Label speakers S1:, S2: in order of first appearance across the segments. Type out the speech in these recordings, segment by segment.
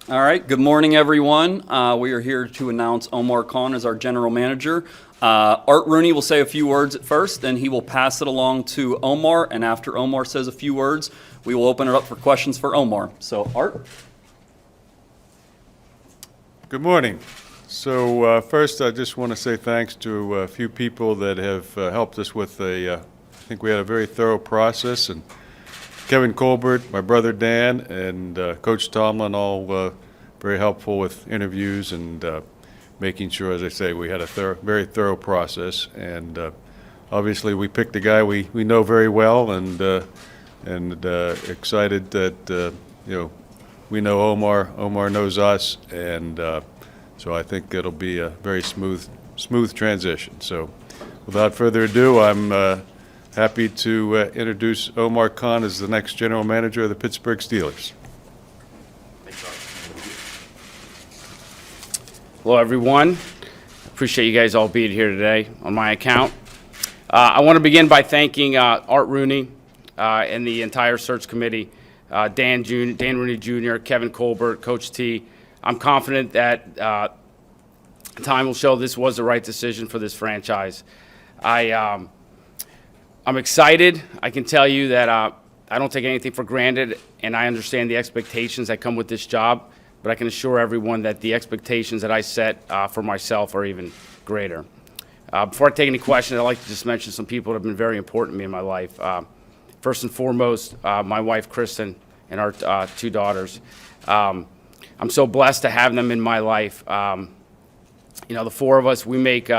S1: All right, good morning, everyone. We are here to announce Omar Khan as our general manager. Art Rooney will say a few words at first, then he will pass it along to Omar, and after Omar says a few words, we will open it up for questions for Omar. So, Art?
S2: Good morning. So first, I just want to say thanks to a few people that have helped us with I think we had a very thorough process, and Kevin Colbert, my brother Dan, and Coach Tomlin all very helpful with interviews and making sure, as I say, we had a very thorough process. And obviously, we picked a guy we know very well, and excited that we know Omar. Omar knows us, and so I think it'll be a very smooth transition. So, without further ado, I'm happy to introduce Omar Khan as the next general manager of the Pittsburgh Steelers.
S3: Hello, everyone. Appreciate you guys all being here today on my account. I want to begin by thanking Art Rooney and the entire search committee, Dan Rooney Jr., Kevin Colbert, Coach T. I'm confident that time will show this was the right decision for this franchise. I'm excited. I can tell you that I don't take anything for granted, and I understand the expectations that come with this job, but I can assure everyone that the expectations that I set for myself are even greater. Before I take any questions, I'd like to just mention some people that have been very important to me in my life. First and foremost, my wife, Kristen, and our two daughters. I'm so blessed to have them in my life. The four of us, we make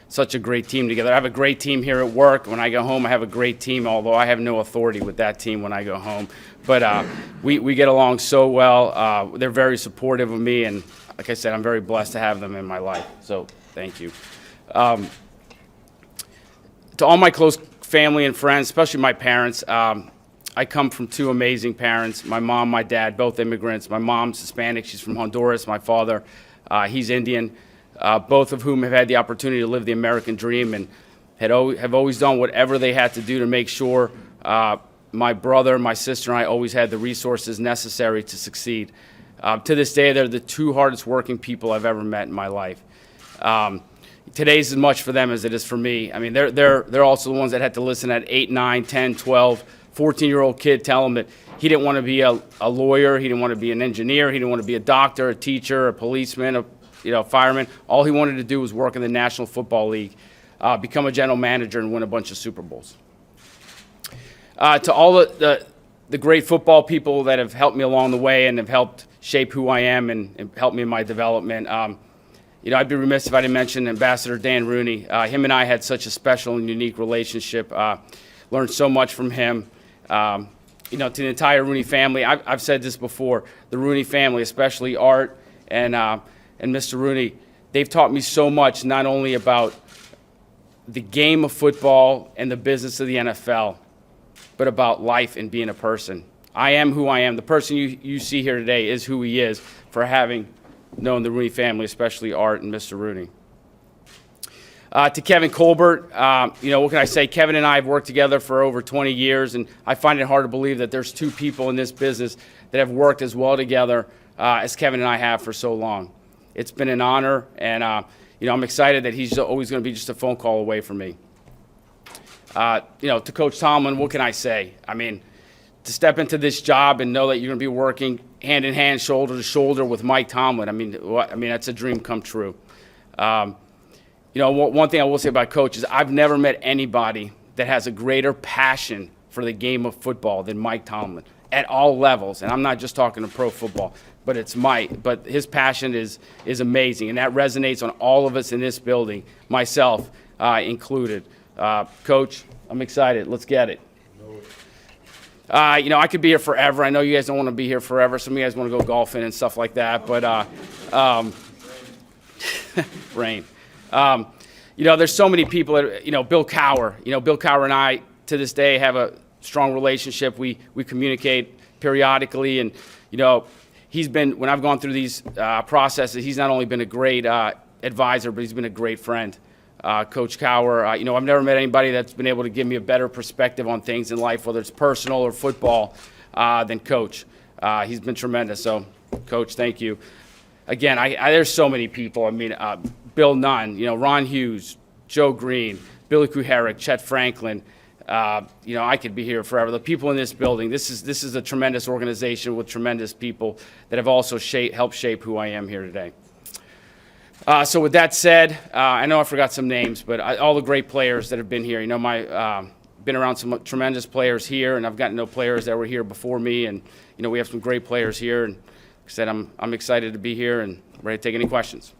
S3: such a great team together. I have a great team here at work. When I go home, I have a great team, although I have no authority with that team when I go home. But we get along so well. They're very supportive of me, and like I said, I'm very blessed to have them in my life. So thank you. To all my close family and friends, especially my parents, I come from two amazing parents. My mom, my dad, both immigrants. My mom's Hispanic. She's from Honduras. My father, he's Indian. Both of whom have had the opportunity to live the American dream and have always done whatever they had to do to make sure my brother, my sister, and I always had the resources necessary to succeed. To this day, they're the two hardest working people I've ever met in my life. Today's as much for them as it is for me. I mean, they're also the ones that had to listen at 8, 9, 10, 12, 14-year-old kid tell them that he didn't want to be a lawyer, he didn't want to be an engineer, he didn't want to be a doctor, a teacher, a policeman, fireman. All he wanted to do was work in the National Football League, become a general manager, and win a bunch of Super Bowls. To all the great football people that have helped me along the way and have helped shape who I am and helped me in my development, I'd be remiss if I didn't mention Ambassador Dan Rooney. Him and I had such a special and unique relationship. Learned so much from him. To the entire Rooney family, I've said this before, the Rooney family, especially Art and Mr. Rooney, they've taught me so much, not only about the game of football and the business of the NFL, but about life and being a person. I am who I am. The person you see here today is who he is for having known the Rooney family, especially Art and Mr. Rooney. To Kevin Colbert, what can I say? Kevin and I have worked together for over 20 years, and I find it hard to believe that there's two people in this business that have worked as well together as Kevin and I have for so long. It's been an honor, and I'm excited that he's always going to be just a phone call away from me. To Coach Tomlin, what can I say? I mean, to step into this job and know that you're going to be working hand in hand, shoulder to shoulder with Mike Tomlin, I mean, that's a dream come true. One thing I will say about Coach is I've never met anybody that has a greater passion for the game of football than Mike Tomlin at all levels. And I'm not just talking to pro football, but but his passion is amazing, and that resonates on all of us in this building, myself included. Coach, I'm excited. Let's get it. I could be here forever. I know you guys don't want to be here forever. Some of you guys want to go golfing and stuff like that, but rain. There's so many people that, Bill Cowher. Bill Cowher and I, to this day, have a strong relationship. We communicate periodically, and, he's been, when I've gone through these processes, he's not only been a great advisor, but he's been a great friend. Coach Cowher, I've never met anybody that's been able to give me a better perspective on things in life, whether it's personal or football, than Coach. He's been tremendous. So Coach. Thank you. Again, there's so many people. I mean, Bill Nunn, Ron Hughes, Joe Green, Billy Kuharich, Chet Franklin. I could be here forever. The people in this building, this is a tremendous organization with tremendous people that have also helped shape who I am here today. So with that said, I know I forgot some names, but all the great players that have been here. Been around some tremendous players here, and I've gotten to know players that were here before me, and we have some great players here. And like I said, I'm excited to be here and ready to take any questions.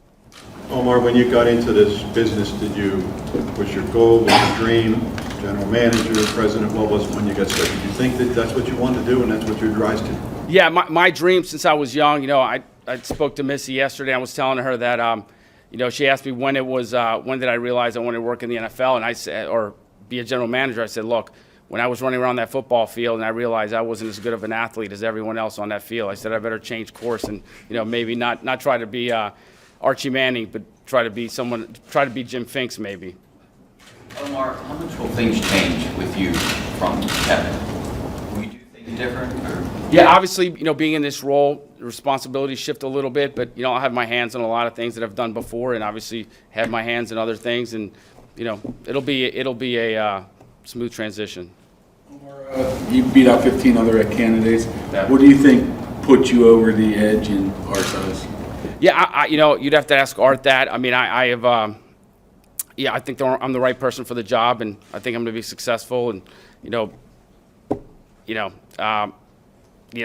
S4: Omar, when you got into this business, was your goal, was your dream, general manager, president, what was it when you got started? Did you think that that's what you wanted to do and that's what your drives to?
S3: Yeah, my dream since I was young, I spoke to Missy yesterday. I was telling her that, she asked me when did I realize I wanted to work in the NFL, and I said, or be a general manager. I said, look, when I was running around that football field and I realized I wasn't as good of an athlete as everyone else on that field, I said I better change course and, maybe not try to be Archie Manning, but try to be Jim Finks maybe.
S5: Omar, how much will things change with you from Kevin? Will you do things different? Or?
S3: Yeah, obviously, being in this role, the responsibilities shift a little bit, but, I'll have my hands on a lot of things that I've done before, and obviously have my hands in other things, and, it'll be a smooth transition.
S6: You beat out 15 other candidates.
S3: Yeah.
S6: What do you think put you over the edge in Art's eyes?
S3: Yeah, you'd have to ask Art that. I mean, I have, I think I'm the right person for the job, and I think I'm going to be successful. And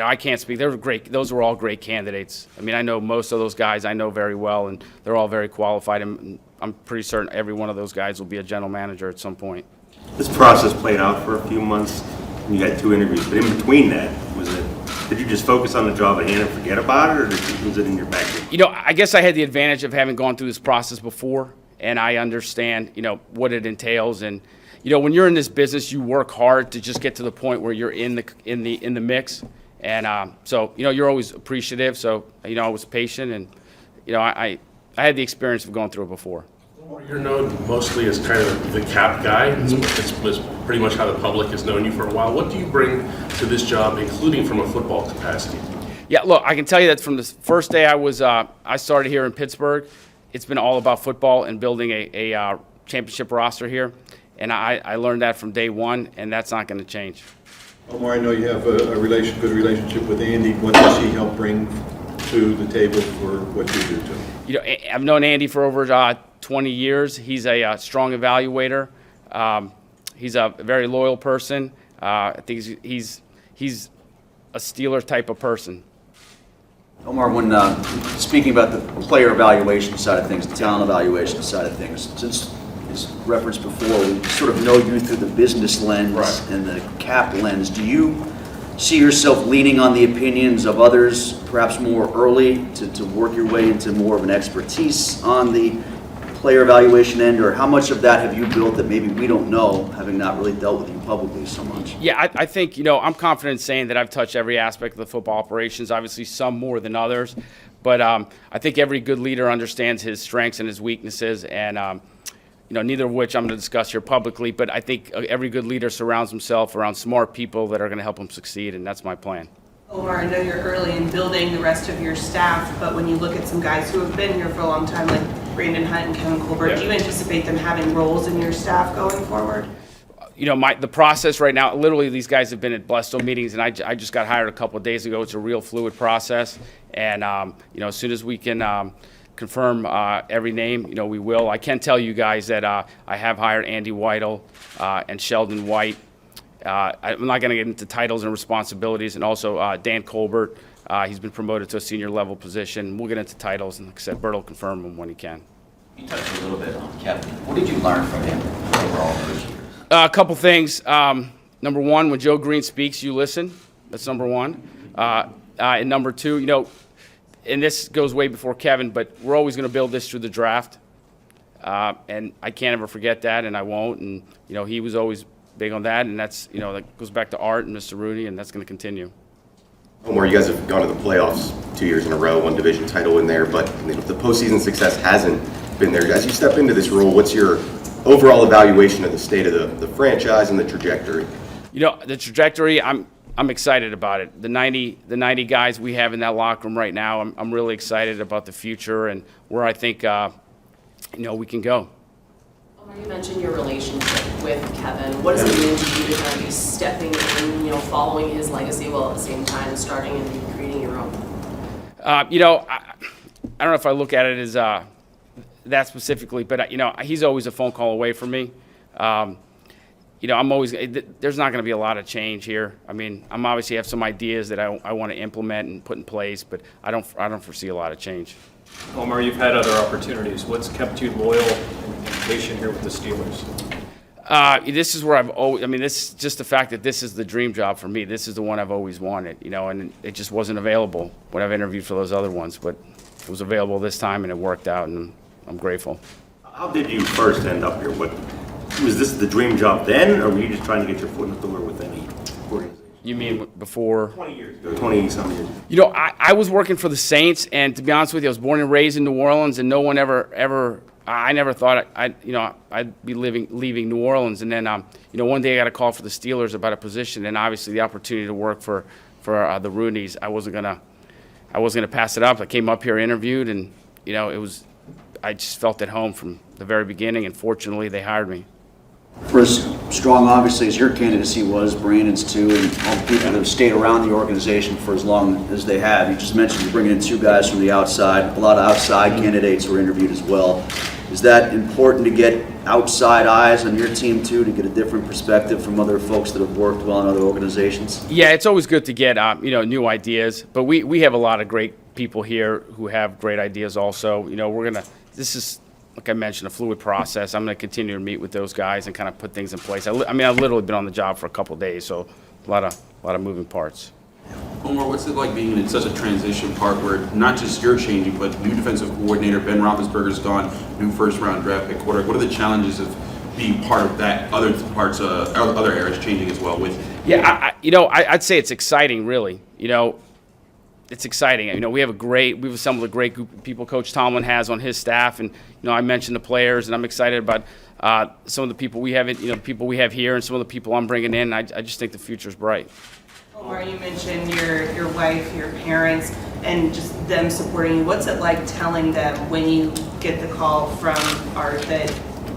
S3: I can't speak. They were great. Those were all great candidates. I mean, I know most of those guys. I know very well, and they're all very qualified. And I'm pretty certain every one of those guys will be a general manager at some point.
S7: This process played out for a few months. You had 2 interviews, but in between that, did you just focus on the job at hand and forget about it, or was it in your back?
S3: I guess I had the advantage of having gone through this process before, and I understand, what it entails. And, when you're in this business, you work hard to just get to the point where you're in the mix. And so, you're always appreciative. So, I was patient, and, I had the experience of going through it before.
S8: You're known mostly as kind of the cap guy. It's pretty much how the public has known you for a while. What do you bring to this job, including from a football capacity?
S3: Yeah, look, I can tell you that from the first day I started here in Pittsburgh, it's been all about football and building a championship roster here. And I learned that from day one, and that's not going to change.
S4: Omar, I know you have a good relationship with Andy. What does he help bring to the table for what you do to him?
S3: I've known Andy for over 20 years. He's a strong evaluator. He's a very loyal person. I think he's a Steeler type of person.
S9: Omar, when speaking about the player evaluation side of things, the talent evaluation side of things, since as referenced before, we sort of know you through the business lens and the cap lens. Do you see yourself leaning on the opinions of others, perhaps more early, to work your way into more of an expertise on the player evaluation end, or how much of that have you built that maybe we don't know, having not really dealt with you publicly so much?
S3: Yeah, I think, I'm confident in saying that I've touched every aspect of the football operations, obviously some more than others, but I think every good leader understands his strengths and his weaknesses, and neither of which I'm going to discuss here publicly, but I think every good leader surrounds himself around smart people that are going to help him succeed, and that's my plan.
S10: Omar, I know you're early in building the rest of your staff, but when you look at some guys who have been here for a long time, like Brandon Hunt and Kevin Colbert, do you anticipate them having roles in your staff going forward?
S3: The process right now, literally these guys have been at Blesto meetings, and I just got hired a couple of days ago. It's a real fluid process, and as soon as we can confirm every name, we will. I can tell you guys that I have hired Andy Weidel and Sheldon White. I'm not going to get into titles and responsibilities, and also Dan Colbert. He's been promoted to a senior level position. We'll get into titles, and like I said, Bert will confirm them when he can.
S5: You touched a little bit on Kevin. What did you learn from him overall those years?
S3: A couple things. Number one, when Joe Green speaks, you listen. That's number one. And number two, and this goes way before Kevin, but we're always going to build this through the draft. And I can't ever forget that, and I won't. And, he was always big on that, and that's, that goes back to Art and Mr. Rooney, and that's going to continue.
S7: Omar, you guys have gone to the playoffs 2 years in a row, one division title in there, but the postseason success hasn't been there. As you step into this role, what's your overall evaluation of the state of the franchise and the trajectory?
S3: The trajectory, I'm I'm excited about it. The 90 guys we have in that locker room right now, I'm really excited about the future and where I think we can go.
S11: Omar, you mentioned your relationship with Kevin. What does it mean to you to kind of be stepping in, following his legacy while at the same time starting and creating your own?
S3: I don't know if I look at it as that specifically, but he's always a phone call away from me. I'm always, there's not going to be a lot of change here. I mean, I'm obviously have some ideas that I want to implement and put in place, but I don't foresee a lot of change.
S12: Omar, you've had other opportunities. What's kept you loyal and patient here with the Steelers?
S3: This is where I've always, this is just the fact that this is the dream job for me. This is the one I've always wanted, and it just wasn't available when I've interviewed for those other ones, but it was available this time and it worked out, and I'm grateful.
S7: How did you first end up here? Was this the dream job then, or were you just trying to get your foot in the door with any organization?
S3: You mean before?
S7: 20 years ago, 20-some years ago.
S3: I was working for the Saints, and to be honest with you, I was born and raised in New Orleans, and no one I never thought I'd be leaving New Orleans. And then, one day I got a call for the Steelers about a position, and obviously the opportunity to work for the Roonies, I wasn't gonna pass it up. I came up here, interviewed, and I just felt at home from the very beginning, and fortunately they hired me.
S9: For as strong, obviously, as your candidacy was, Brandon's too, and all the people that have stayed around the organization for as long as they have. You just mentioned you're bringing in two guys from the outside. A lot of outside candidates were interviewed as well. Is that important to get outside eyes on your team too, to get a different perspective from other folks that have worked well in other organizations?
S3: Yeah, it's always good to get new ideas, but we have a lot of great people here who have great ideas also. This is, like I mentioned, a fluid process. I'm going to continue to meet with those guys and kind of put things in place. I've literally been on the job for a couple of days, so a lot of moving parts.
S6: Omar, what's it like being in such a transition part where not just you're changing, but new defensive coordinator, Ben Roethlisberger's gone, new first-round draft pick quarterback. What are the challenges of being part of that, other areas changing as well with?
S3: Yeah, I'd say it's exciting, really. It's exciting. We've assembled a great group of people Coach Tomlin has on his staff, and I mentioned the players, and I'm excited about some of the people we have, people we have here, and some of the people I'm bringing in. I just think the future's bright.
S10: Omar, you mentioned your wife, your parents, and just them supporting you. What's it like telling them when you get the call from Art that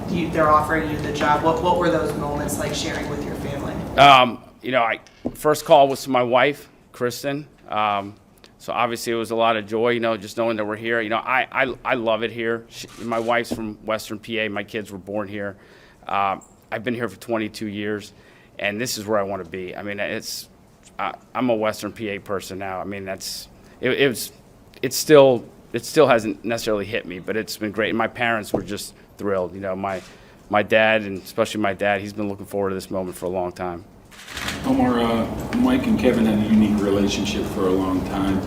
S10: they're offering you the job? What were those moments like sharing with your family?
S3: First call was to my wife, Kristen. So obviously it was a lot of joy, just knowing that we're here. I love it here. My wife's from Western PA. My kids were born here. I've been here for 22 years, and this is where I want to be. I'm a Western PA person now. It still hasn't necessarily hit me, but it's been great. And my parents were just thrilled. My dad, and especially my dad, he's been looking forward to this moment for a long time.
S6: Omar, Mike and Kevin had a unique relationship for a long time.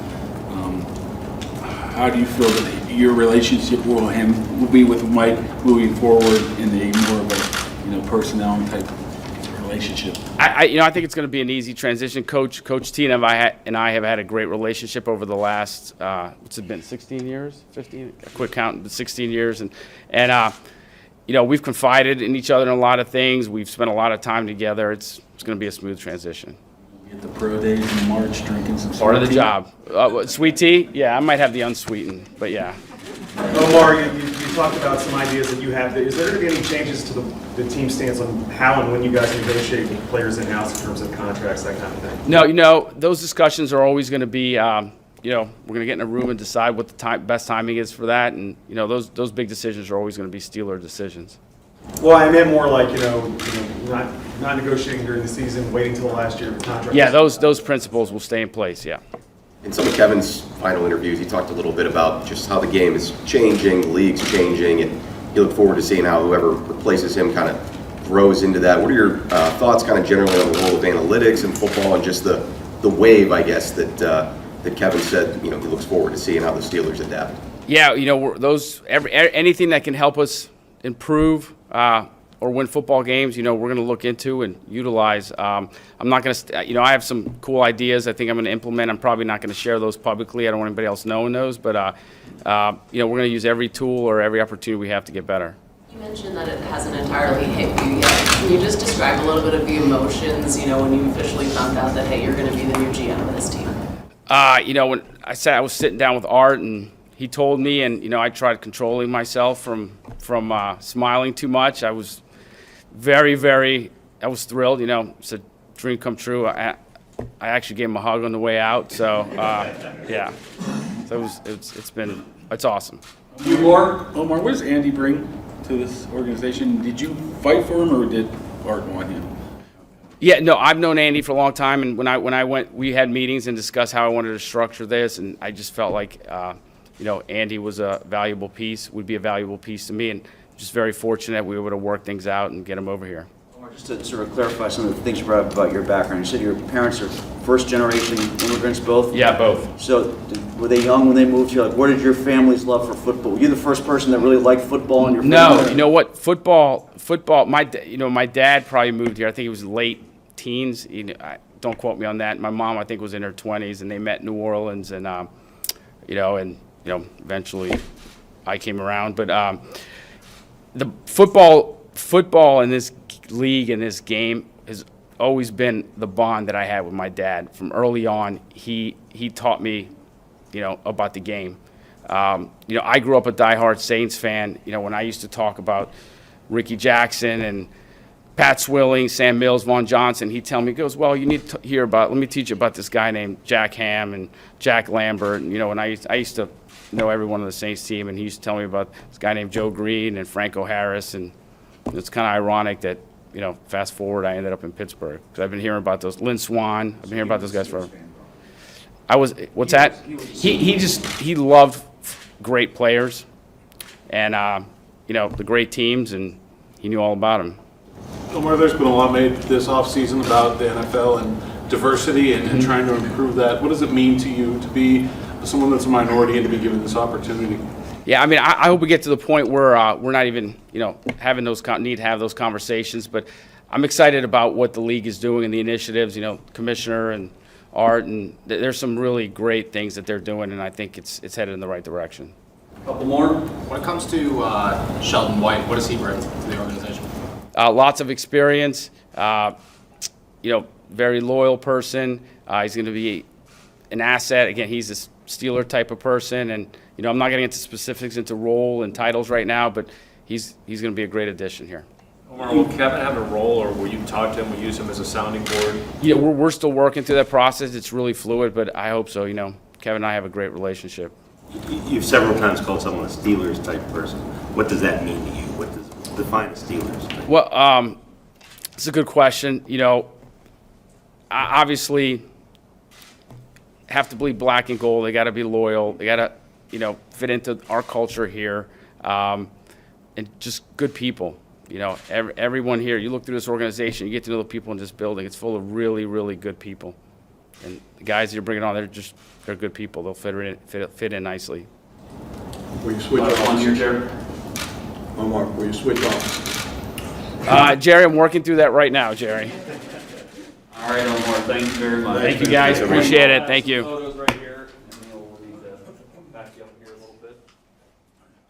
S6: How do you feel that your relationship will be with Mike moving forward in a more of a personnel type relationship?
S3: I think it's going to be an easy transition. Coach Tina and I have had a great relationship over the last what's it been, 16 years, 15? A quick count, but 16 years, and we've confided in each other in a lot of things. We've spent a lot of time together. It's going to be a smooth transition.
S6: At the pro days in March, drinking some
S3: part of the
S6: tea?
S3: job. Sweet tea? Yeah, I might have the unsweetened, but yeah.
S13: Omar, you talked about some ideas that you have. Is there going to be any changes to the team stance on how and when you guys negotiate with players in-house in terms of contracts, that kind of thing?
S3: No, those discussions are always going to be, we're going to get in a room and decide what the best timing is for that, and those big decisions are always going to be Steeler decisions.
S13: Well, I meant more like not negotiating during the season, waiting till the last year of the contract.
S3: Yeah, those principles will stay in place. Yeah.
S14: In some of Kevin's final interviews, he talked a little bit about just how the game is changing, the league's changing, and you look forward to seeing how whoever replaces him kind of grows into that. What are your thoughts kind of generally on the role of analytics in football and just the wave, I guess, that Kevin said, he looks forward to seeing how the Steelers adapt?
S3: Yeah, anything that can help us improve or win football games, we're going to look into and utilize. I'm not going to, I have some cool ideas I think I'm going to implement. I'm probably not going to share those publicly. I don't want anybody else knowing those, but, we're going to use every tool or every opportunity we have to get better.
S11: You mentioned that it hasn't entirely hit you yet. Can you just describe a little bit of the emotions, when you officially found out that, hey, you're going to be the new GM of this team?
S3: When I was sitting down with Art and he told me, and I tried controlling myself from smiling too much. I was I was thrilled. It's a dream come true. I actually gave him a hug on the way out. So yeah, so it's awesome.
S15: Omar, what does Andy bring to this organization? Did you fight for him, or did Art want him?
S3: Yeah, no, I've known Andy for a long time, and when I went, we had meetings and discussed how I wanted to structure this, and I just felt like, Andy was a valuable piece, would be a valuable piece to me, and just very fortunate we were able to work things out and get him over here.
S9: Omar, just to sort of clarify some of the things you brought up about your background, you said your parents are first-generation immigrants, both?
S3: Yeah, both.
S9: So were they young when they moved here? Like, where did your family's love for football? Were you the first person that really liked football in your family?
S3: No, you know what? Football. My dad probably moved here. I think he was late teens. Don't quote me on that. My mom, I think, was in her 20s, and they met in New Orleans, and eventually I came around. But the football in this league and this game has always been the bond that I had with my dad. From early on, he taught me, about the game. I grew up a diehard Saints fan. When I used to talk about Ricky Jackson and Pat Swilling, Sam Mills, Vaughn Johnson, he'd tell me, he goes, well, you need to hear about, let me teach you about this guy named Jack Ham and Jack Lambert. And, and I used to know every one of the Saints team, and he used to tell me about this guy named Joe Green and Franco Harris. And it's kind of ironic that, fast forward, I ended up in Pittsburgh. Because I've been hearing about those, Lynn Swann, I've been hearing about those guys forever. What's that? He loved great players and, the great teams, and he knew all about them.
S15: Omar, there's been a lot made this offseason about the NFL and diversity and trying to improve that. What does it mean to you to be someone that's a minority and to be given this opportunity?
S3: Yeah, I hope we get to the point where we're not even, having need to have those conversations. But I'm excited about what the league is doing and the initiatives. Commissioner and Art, and there's some really great things that they're doing, and I think it's headed in the right direction.
S1: A couple more.
S16: When it comes to Sheldon White, what does he bring to the organization?
S3: Lots of experience. Very loyal person. He's going to be an asset. Again, he's a Steeler type of person, and I'm not getting into specifics into role and titles right now, but he's going to be a great addition here.
S12: Omar, will Kevin have a role, or will you talk to him? Will you use him as a sounding board?
S3: Yeah, we're still working through that process. It's really fluid, but I hope so. Kevin and I have a great relationship.
S7: You've several times called someone a Steelers type person. What does that mean to you? What does define a Steelers?
S3: Well, it's a good question. Obviously have to bleed black and gold. They got to be loyal. They got to, fit into our culture here, and just good people. Everyone here. You look through this organization, you get to know the people in this building. It's full of really, really good people, and the guys you're bringing on, they're good people. They'll fit in nicely.
S4: Will you switch off here, Jerry? Omar, will you switch off?
S3: Jerry, I'm working through that right now, Jerry.
S1: All right, Omar, thank you very much.
S3: Thank you, guys. Appreciate it. Thank you.
S1: Photos right here, and then we'll need to back you up here a little bit.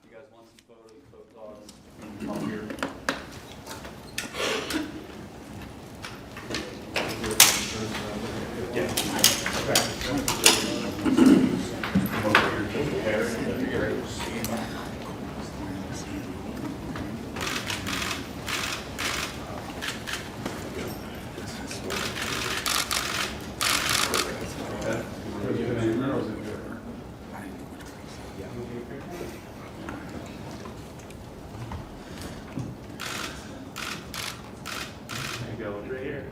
S1: You guys want some photos up here? There you go, right here.